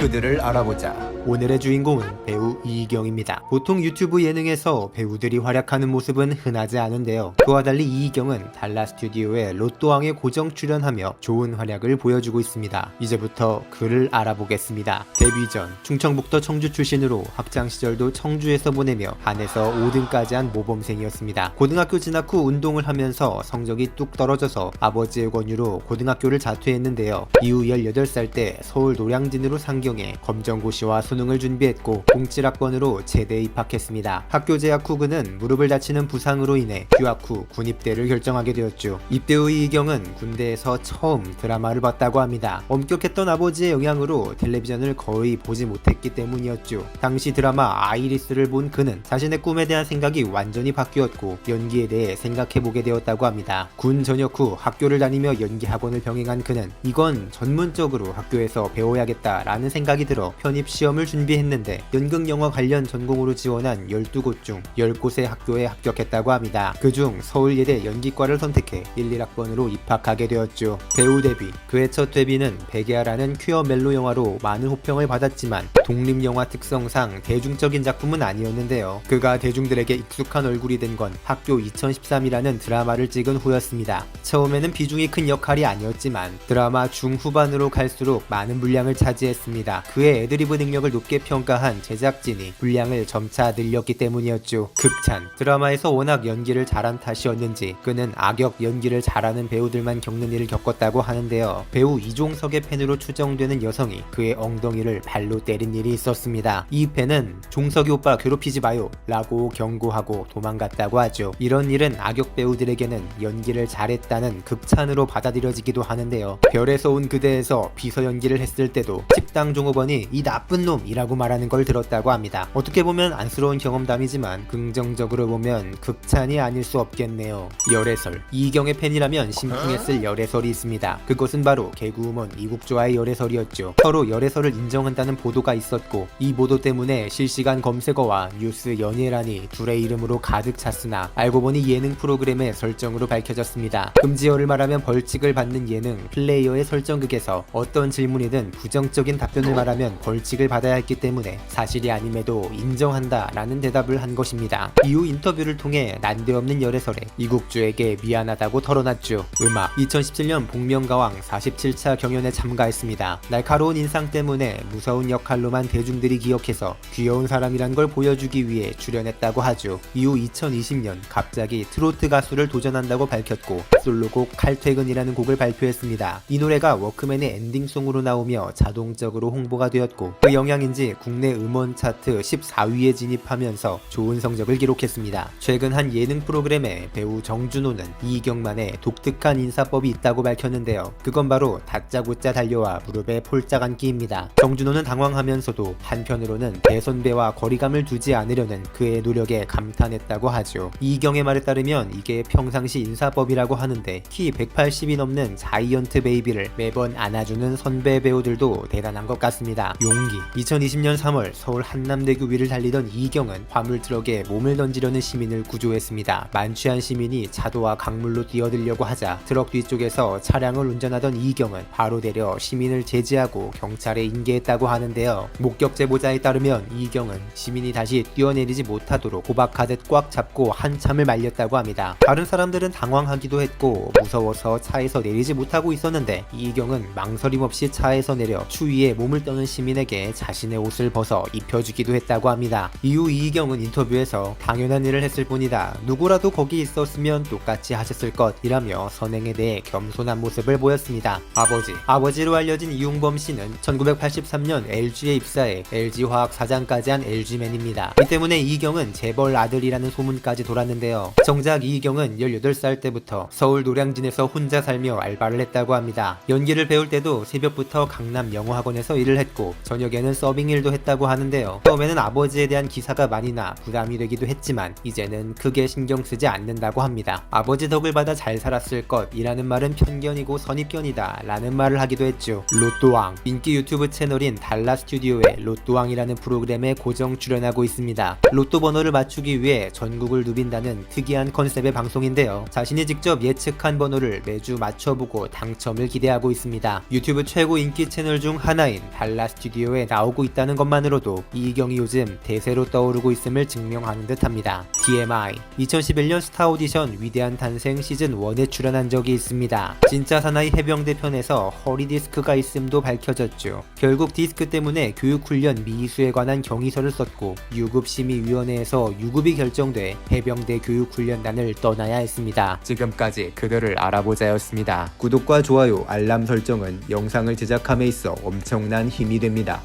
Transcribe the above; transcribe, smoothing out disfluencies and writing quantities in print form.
그들을 알아보자. 오늘의 주인공은 배우 이희경입니다. 보통 유튜브 예능에서 배우들이 활약하는 모습은 흔하지 않은데요. 그와 달리 이희경은 달라 스튜디오의 로또왕에 고정 출연하며 좋은 활약을 보여주고 있습니다. 이제부터 그를 알아보겠습니다. 데뷔 전 충청북도 청주 출신으로 학창시절도 청주에서 보내며 반에서 5등까지 한 모범생이었습니다. 고등학교 진학 후 운동을 하면서 성적이 뚝 떨어져서 아버지의 권유로 고등학교를 자퇴했는데요. 이후 18살 때 서울 노량진으로 상경해 검정고시와 수능을 준비했고 07학번으로 제대에 입학했습니다. 학교 재학 후 그는 무릎을 다치는 부상으로 인해 휴학 후 군입대를 결정하게 되었죠. 입대 후 이희경은 군대에서 처음 드라마를 봤다고 합니다. 엄격했던 아버지의 영향으로 텔레비전을 거의 보지 못했기 때문이었죠. 당시 드라마 아이리스를 본 그는 자신의 꿈에 대한 생각이 완전히 바뀌었고 연기에 대해 생각해보게 되었다고 합니다. 군 전역 후 학교를 다니며 연기 학원을 병행한 그는 이건 전문적으로 학교에서 배워야겠다라는 생각이 들어 편입시험을 준비했는데 연극영화 관련 전공으로 지원한 12곳 중 10곳의 학교에 합격했다고 합니다. 그중 서울예대 연기과를 선택해 1, 1학번으로 입학하게 되었죠. 배우 데뷔, 그의 첫 데뷔는 백예아라는 퀴어 멜로 영화로 많은 호평을 받았지만 독립영화 특성상 대중적인 작품은 아니었는데요. 그가 대중들에게 익숙한 얼굴이 된 건 학교 2013이라는 드라마를 찍은 후였습니다. 처음에는 비중이 큰 역할이 아니었지만 드라마 중후반으로 갈수록 많은 분량을 차지했습니다. 그의 애드리브 능력을 높게 평가한 제작진이 분량을 점차 늘렸기 때문이었죠. 극찬, 드라마에서 워낙 연기를 잘한 탓이었는지 그는 악역 연기를 잘하는 배우들만 겪는 일을 겪었다고 하는데요. 배우 이종석의 팬으로 추정되는 여성이 그의 엉덩이를 발로 때린 일이 있었습니다. 이 팬은 종석이 오빠 괴롭히지 마요 라고 경고하고 도망갔다고 하죠. 이런 일은 악역 배우들에게는 연기를 잘했다는 극찬으로 받아들여지기도 하는데요. 별에서 온 그대에서 비서 연기를 했을 때도 식당 종업원이 이 나쁜 놈이라고 말하는 걸 들었다고 합니다. 어떻게 보면 안쓰러운 경험담이지만 긍정적으로 보면 극찬이 아닐 수 없겠네요. 열애설, 이희경의 팬이라면 심쿵했을 열애설이 있습니다. 그것은 바로 개그우먼 이국조와의 열애설이었죠. 서로 열애설을 인정한다는 보도가 있었고 이 보도 때문에 실시간 검색어와 뉴스 연예란이 둘의 이름으로 가득 찼으나 알고 보니 예능 프로그램의 설정으로 밝혀졌습니다. 금지어를 말하면 벌칙을 받는 예능 플레이어의 설정극에서 어떤 질문이든 부정적인 답변을 말하면 벌칙을 받아야 했기 때문에 사실이 아님에도 인정한다 라는 대답을 한 것입니다. 이후 인터뷰를 통해 난데없는 열애설에 이국주에게 미안하다고 털어놨죠. 음악, 2017년 복면가왕 47차 경연에 참가했습니다. 날카로운 인상 때문에 무서운 역할로만 대중들이 기억해서 귀여운 사람이란 걸 보여주기 위해 출연했다고 하죠. 이후 2020년 갑자기 트로트 가수를 도전한다고 밝혔고 솔로곡 칼퇴근이라는 곡을 발표했습니다. 이 노래가 워크맨의 엔딩송으로 나오며 자동적으로 홍보가 되었고 그 영향인지 국내 음원 차트 14위에 진입하면서 좋은 성적을 기록했습니다. 최근 한 예능 프로그램에 배우 정준호는 이희경만의 독특한 인사법이 있다고 밝혔는데요. 그건 바로 다짜고짜 달려와 무릎에 폴짝 앉기입니다. 정준호는 당황하면서도 한편으로는 대선배와 거리감을 두지 않으려는 그의 노력에 감탄했다고 하죠. 이희경의 말에 따르면 이게 평상시 인사법이라고 하는데 키 180이 넘는 자이언트 베이비를 매번 안아주는 선배 배우들도 대단한 것 같습니다. 용기, 2020년 3월 서울 한남대교 위를 달리던 이희경은 화물 트럭에 몸을 던지려는 시민을 구조했습니다. 만취한 시민이 차도와 강물로 뛰어들려고 하자 트럭 뒤쪽에서 차량을 운전하던 이희경은 바로 내려 시민을 제지하고 경찰에 인계했다고 하는데요. 목격 제보자에 따르면 이희경은 시민이 다시 뛰어내리지 못하도록 호박하듯 꽉 잡고 한참을 말렸다고 합니다. 다른 사람들은 당황하기도 했고 무서워서 차에서 내리지 못하고 있었는데 이희경은 망설임 없이 차에서 내려 추위에 몸을 떠는 시민에게 자신의 옷을 벗어 입혀주기도 했다고 합니다. 이후 이희경은 인터뷰에서 당연한 일을 했을 뿐이다. 누구라도 거기 있었으면 똑같이 하셨을 것이라며 선행에 대해 겸손한 모습을 보였습니다. 아버지로 알려진 이용범 씨는 1983년 LG에 입사해 LG화학 사장까지 한 LG맨입니다. 이 때문에 이희경은 재벌 아들이라는 소문까지 돌았는데요. 정작 이희경은 18살 때부터 서울 노량진에서 혼자 살며 알바를 했다고 합니다. 연기를 배울 때도 새벽부터 강남 영어학원에서 일을 했고 저녁에는 서빙 일도 했다고 하는데요. 처음에는 아버지에 대한 기사가 많이 나 부담이 되기도 했지만 이제는 크게 신경 쓰지 않는다고 합니다. 아버지 덕을 받아 잘 살았을 것이라는 말은 편견이고 선입견이다 라는 말을 하기도 했죠. 로또왕, 인기 유튜브 채널인 달라 스튜디오의 로또왕이라는 프로그램에 고정 출연하고 있습니다. 로또 번호를 맞추기 위해 전국을 누빈다는 특이한 컨셉의 방송인데요. 자신이 직접 예측한 번호를 매주 맞춰보고 당첨을 기대하고 있습니다. 유튜브 최고 인기 채널 중 하나인 달라 스튜디오에 나오고 있다는 것만으로도 이희경이 요즘 대세로 떠오르고 있음을 증명하는 듯합니다. TMI 2011년 스타 오디션 위대한 탄생 시즌1에 출연한 적이 있습니다. 진짜 사나이 해병대 편에서 허리 디스크가 있음도 밝혀졌죠. 결국 디스크 때문에 교육훈련 미수에 관한 경위서를 썼고 유급심의위원회에서 유급이 결정돼 해병대 교육훈련단을 떠나야 했습니다. 지금까지 그들을 알아보자였습니다. 구독과 좋아요, 알람 설정은 영상을 제작함에 있어 엄청난 힘이 됩니다.